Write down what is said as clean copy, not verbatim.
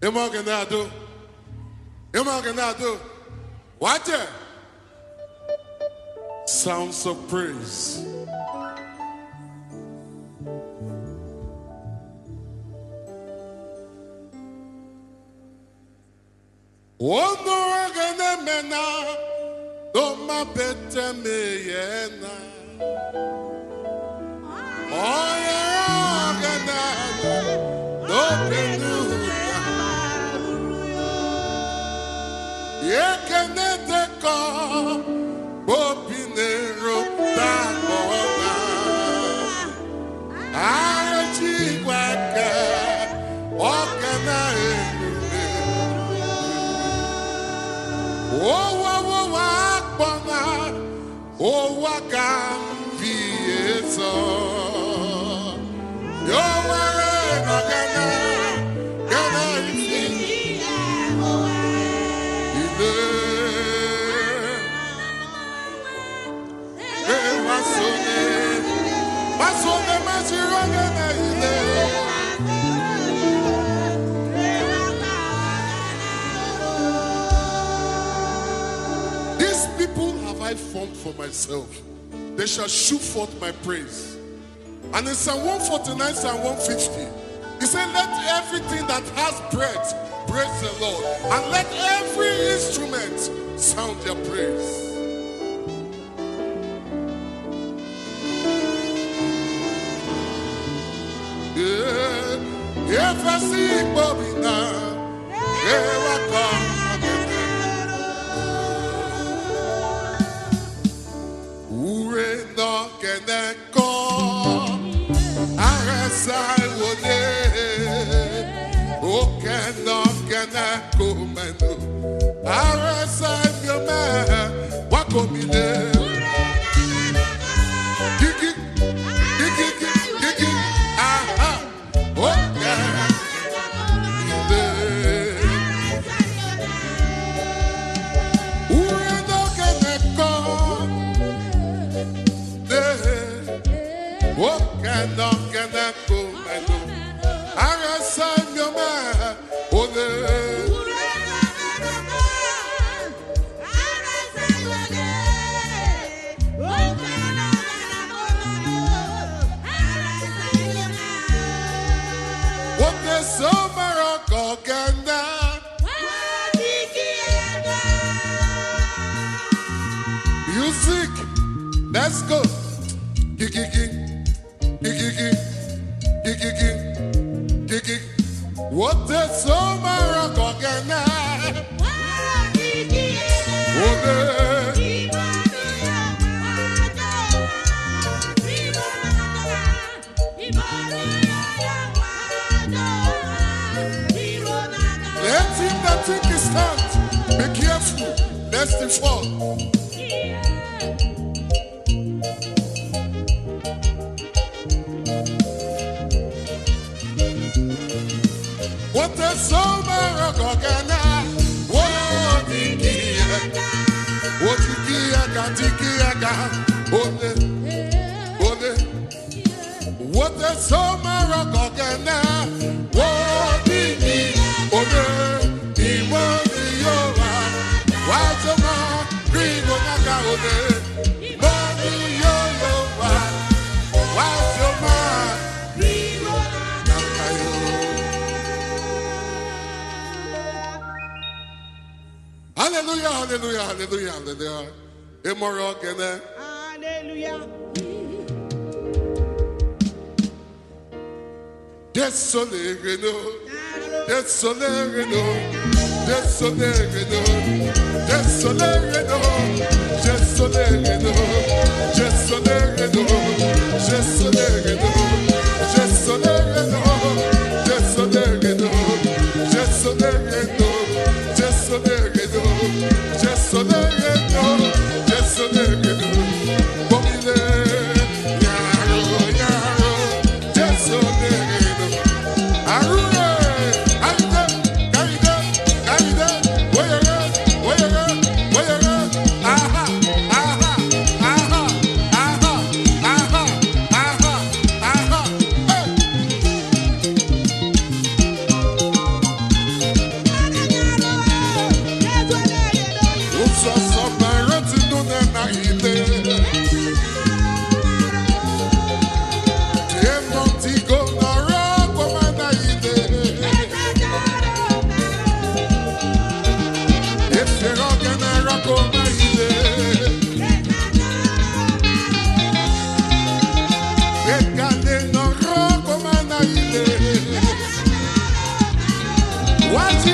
Imogenado. What? Sounds of praise. Mena, do ma bete meyena. Oh yeah, do penuya. Ye kenete ko, bopinero takona. Aji wake, okena. Oh, waka vieso. Yo wale magana, gana isi. Ide, masone masirone na ide. These people have I formed for myself. They shall shoot forth my praise. And in Psalm 149, Psalm 150, he said, let everything that has breath praise the Lord. And let every instrument sound their praise. Yeah, if I see Bobby now, here I come. No can call, I would oh can come and I your man, what come in there? Kiki, aha, okay. Music, let's go. What the summer again? Let him that think his stand. Be careful, lest he fall. What the summer again? What the summer again? Hallelujah, hallelujah, hallelujah, hallelujah. Hallelujah. Désolé, désolé, désolé, désolé, Why is he